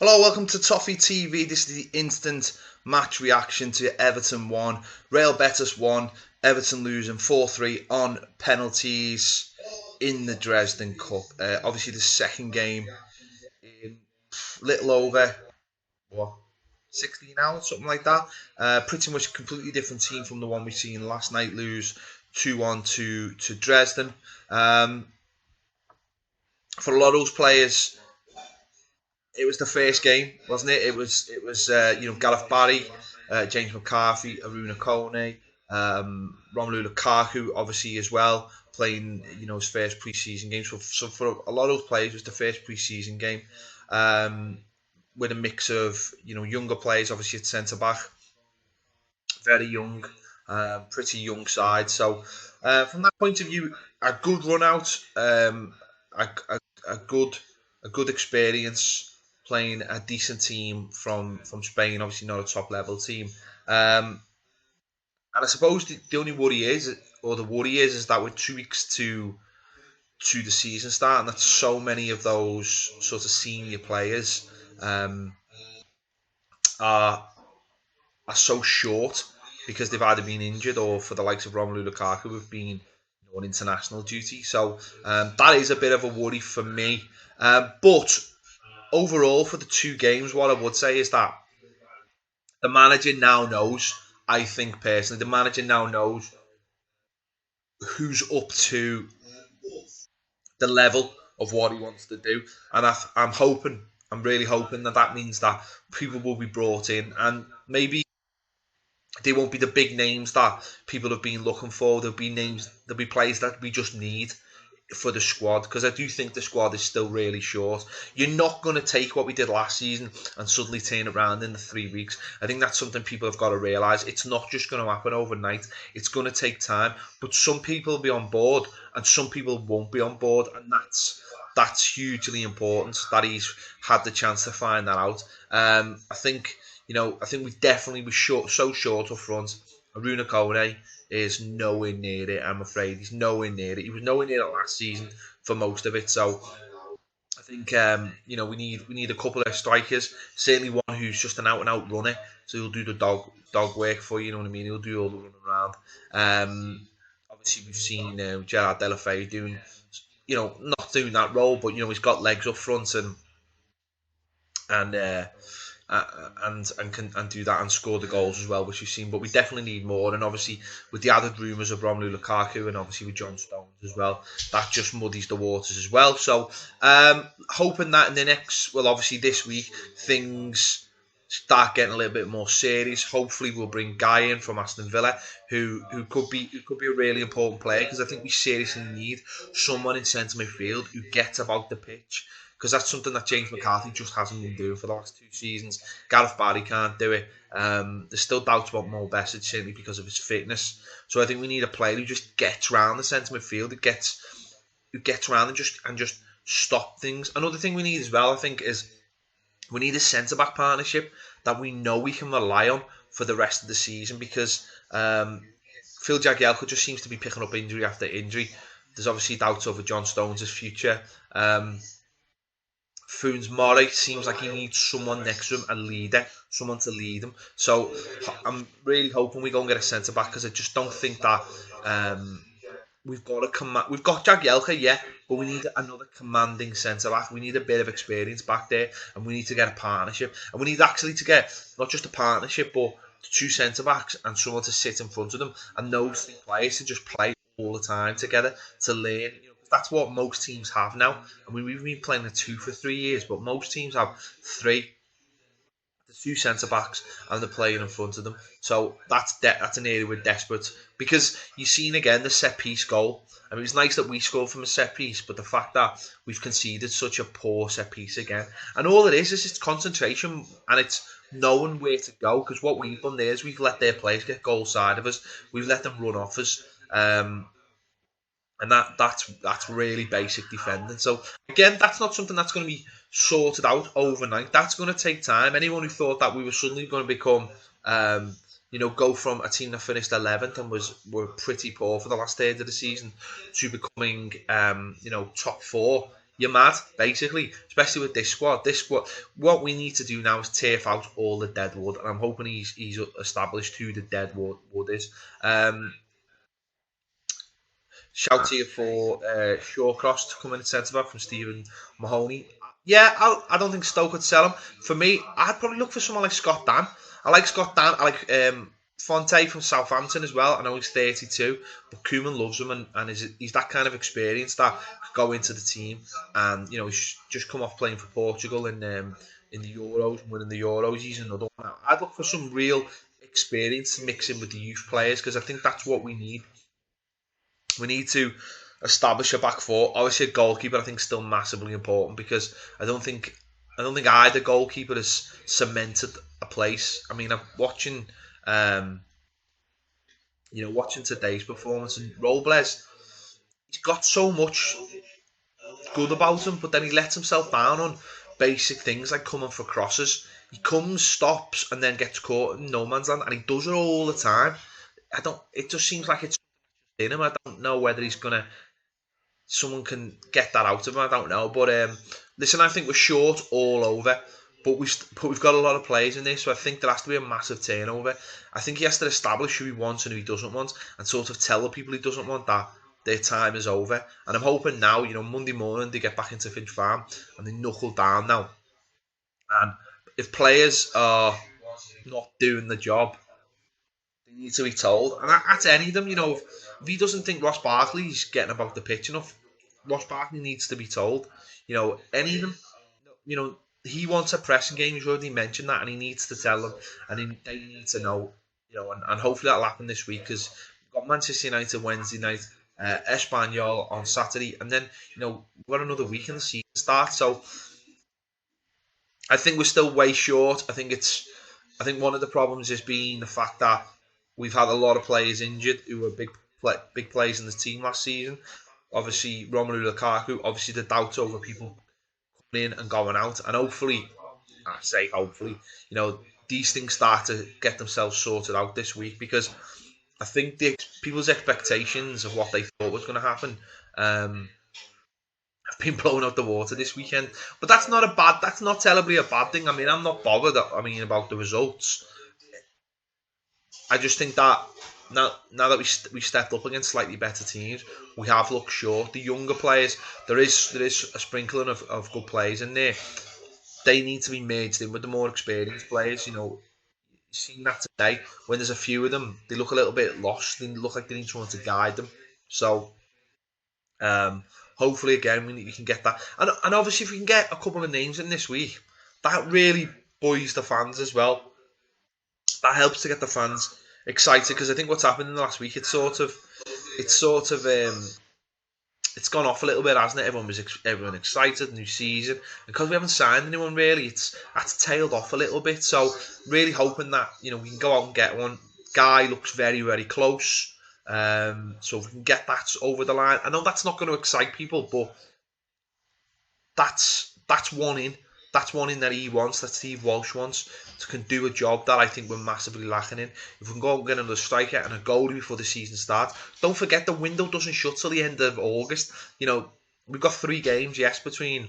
Hello, welcome to Toffee TV. This is the instant match reaction to Everton 1, Real Betis 1, Everton losing 4-3 on penalties in the Dresden Cup. Obviously, the second game in little over, what, 16 hours, something like that. Pretty much completely different team from the one we seen last night lose 2-1 to Dresden. For a lot of those players, it was the first game, wasn't it? It was Gareth Barry, James McCarthy, Aruna Kone, Romelu Lukaku, obviously as well, playing his first preseason game. So for a lot of those players, it was the first preseason game, with a mix of younger players, obviously at centre back, very young, pretty young side. So from that point of view, a good run out, a, a, a good a good experience playing a decent team from Spain. Obviously not a top level team. And I suppose the only worry is, or the worry is that we're 2 weeks to the season start, and that so many of those sort of senior players are so short because they've either been injured or, for the likes of Romelu Lukaku, have been on international duty. So that is a bit of a worry for me. But overall, for the two games, what I would say is that the manager now knows. I think personally, the manager now knows who's up to the level of what he wants to do, and I'm hoping, I'm really hoping that means that people will be brought in, and maybe they won't be the big names that people have been looking for. There'll be players that we just need for the squad, because I do think the squad is still really short. You're not going to take what we did last season and suddenly turn it around in the 3 weeks. I think that's something people have got to realise. It's not just going to happen overnight. It's going to take time. But some people will be on board and some people won't be on board, and that's hugely important that he's had the chance to find that out. I think we definitely were so short up front. Aruna Kone is nowhere near it. I'm afraid he's nowhere near it. He was nowhere near it last season for most of it. So I think we need a couple of strikers. Certainly one who's just an out and out runner. So he'll do the dog work for you. You know what I mean? He'll do all the running around. Obviously we've seen Gerard Delafeu doing, not doing that role, but he's got legs up front and and can do that and score the goals as well, which we've seen. But we definitely need more, and obviously with the added rumours of Romelu Lukaku and obviously with John Stones as well, that just muddies the waters as well. So hoping that in the next, well, obviously this week, things start getting a little bit more serious. Hopefully we'll bring Guy in from Aston Villa, who could be a really important player, because I think we seriously need someone in centre midfield who gets about the pitch, because that's something that James McCarthy just hasn't been doing for the last 2 seasons. Gareth Barry can't do it. There's still doubts about Mo Besic, certainly because of his fitness. So I think we need a player who just gets around the centre midfield, who gets around and just stop things. Another thing we need as well, I think, is we need a centre back partnership that we know we can rely on for the rest of the season, because Phil Jagielka just seems to be picking up injury after injury. There's obviously doubts over John Stones' future. Funes Mori seems like he needs someone next to him, a leader, someone to lead him. So I'm really hoping we go and get a centre back, because I just don't think that we've got we've got Jagielka, yeah, but we need another commanding centre back. We need a bit of experience back there, and we need to get a partnership, and we need actually to get not just a partnership, but two centre backs and someone to sit in front of them, and those three players to just play all the time together to learn. That's what most teams have now. I mean, we've been playing a 2 for 3 years, but most teams have three, the two centre backs, and the player in front of them. So that's an area we're desperate, because you've seen again the set piece goal. I mean, it's nice that we scored from a set piece, but the fact that we've conceded such a poor set piece again, and all it is it's concentration, and it's knowing where to go. Because what we've done there is we've let their players get goal side of us, we've let them run off us. And that's really basic defending. So again, that's not something that's going to be sorted out overnight. That's going to take time. Anyone who thought that we were suddenly going to become, go from a team that finished 11th and were pretty poor for the last third of the season to becoming, top four, you're mad, basically, especially with this squad. This squad, what we need to do now is turf out all the dead wood, and I'm hoping he's established who the dead wood is. Um, Shout to you for Shawcross to come in at centre back from Stephen Mahoney. Yeah, I don't think Stoke would sell him. For me, I'd probably look for someone like Scott Dan. I like Scott Dan. I like Fonte from Southampton as well. I know he's 32, but Koeman loves him, and he's that kind of experience that could go into the team. And he's just come off playing for Portugal in the Euros, winning the Euros. He's another one. I'd look for some real experience to mix in with the youth players because I think that's what we need. We need to establish a back four. Obviously, a goalkeeper I think is still massively important because I don't think either goalkeeper has cemented a place. I mean, I'm watching um, watching today's performance and Robles. He's got so much good about him, but then he lets himself down on basic things like coming for crosses. He comes, stops, and then gets caught in no man's land, and he does it all the time. I don't. It just seems like it's in him. I don't know whether he's gonna someone can get that out of him. I don't know, but listen, I think we're short all over, but we've got a lot of players in this, so I think there has to be a massive turnover. I think he has to establish who he wants and who he doesn't want, and sort of tell the people he doesn't want that their time is over. And I'm hoping now, Monday morning they get back into Finch Farm and they knuckle down now. And if players are not doing the job, they need to be told, and that's any of them. If he doesn't think Ross Barkley's getting about the pitch enough, Ross Barkley needs to be told. Any of them. You know, he wants a pressing game. He's already mentioned that, and he needs to tell them, and they need to know. And hopefully that'll happen this week because we've got Manchester United Wednesday night, Espanyol on Saturday, and then we've got another week in the season start. So I think we're still way short. I think one of the problems has been the fact that we've had a lot of players injured who were big players in the team last season. Obviously, Romelu Lukaku. Obviously, the doubt over people coming in and going out, and hopefully, I say hopefully, these things start to get themselves sorted out this week because I think people's expectations of what they thought was going to happen um, have been blown out the water this weekend. But that's not terribly a bad thing. I mean, I'm not bothered. I mean, about the results. I just think that now that we stepped up against slightly better teams, we have looked short. The younger players, there is a sprinkling of good players in there. They need to be merged in with the more experienced players. You've seen that today. When there's a few of them, they look a little bit lost. They look like they need someone to guide them. So um, hopefully again we can get that. And obviously if we can get a couple of names in this week, that really buoys the fans as well. That helps to get the fans excited because I think what's happened in the last week, it's sort of it's gone off a little bit, hasn't it? Everyone excited, new season, and because we haven't signed anyone really, that's tailed off a little bit. So really hoping that we can go out and get one. Guy looks very very close, so if we can get that over the line. I know that's not going to excite people, but that's one in. That's one in that he wants, that Steve Walsh wants, to can do a job that I think we're massively lacking in. If we can go and get another striker and a goalie before the season starts, don't forget the window doesn't shut till the end of August. We've got 3 games, yes, between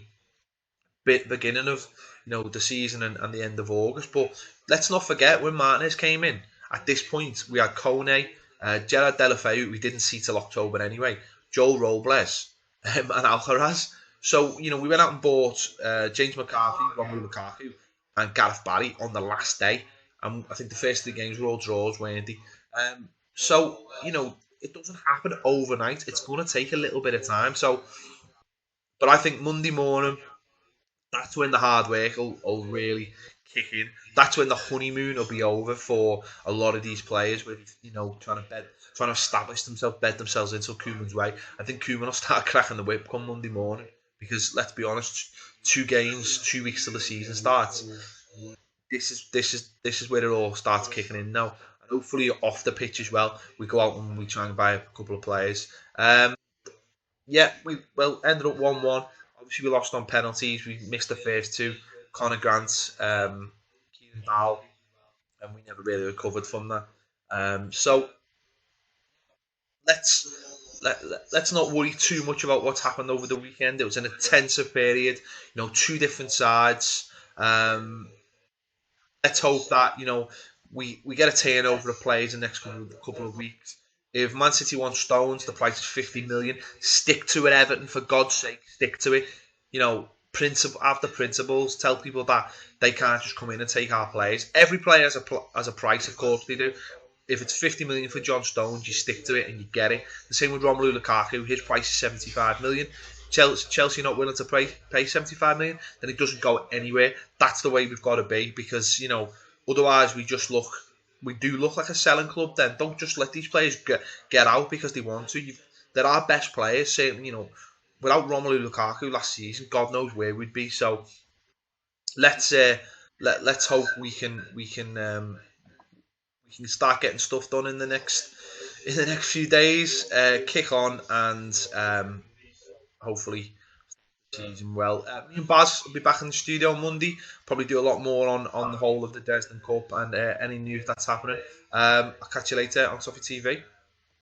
beginning of the season and the end of August. But let's not forget when Martinez came in. At this point, we had Kone, Gerard Delafeu, who we didn't see till October anyway, Joel Robles, and Alcaraz. So we went out and bought James McCarthy, Romelu Lukaku, and Gareth Barry on the last day. And I think the first 3 games were all draws, weren't they? So it doesn't happen overnight. It's going to take a little bit of time. So, but I think Monday morning, that's when the hard work will really kick in. That's when the honeymoon will be over for a lot of these players with trying to establish themselves, bed themselves into Koeman's way. I think Koeman will start cracking the whip come Monday morning because let's be honest, 2 games, 2 weeks till the season starts. This is where it all starts kicking in now. And hopefully off the pitch as well, we go out and we try and buy a couple of players. Yeah, we ended up 1-1. Obviously, we lost on penalties. We missed the first 2. Connor Grant, Kieran Dowell, and we never really recovered from that. So let's let's not worry too much about what's happened over the weekend. It was an intensive period, two different sides. Let's hope that we get a turnover of players in the next couple of weeks. If Man City want Stones, the price is 50 million. Stick to it, Everton, for God's sake, stick to it. Have the principles. Tell people that they can't just come in and take our players. Every player has a price, of course they do. If it's 50 million for John Stones, you stick to it and you get it. The same with Romelu Lukaku. His price is 75 million. Chelsea not willing to pay 75 million, then it doesn't go anywhere. That's the way we've got to be, because otherwise we do look like a selling club. Then don't just let these players get out because they want to. They're our best players. Certainly, without Romelu Lukaku last season, God knows where we'd be. So let's let's hope we can start getting stuff done in the next few days. Kick on and hopefully season well. Me and Baz will be back in the studio on Monday. Probably do a lot more on the whole of the Dresden Cup and any news that's happening. I'll catch you later on Toffee TV.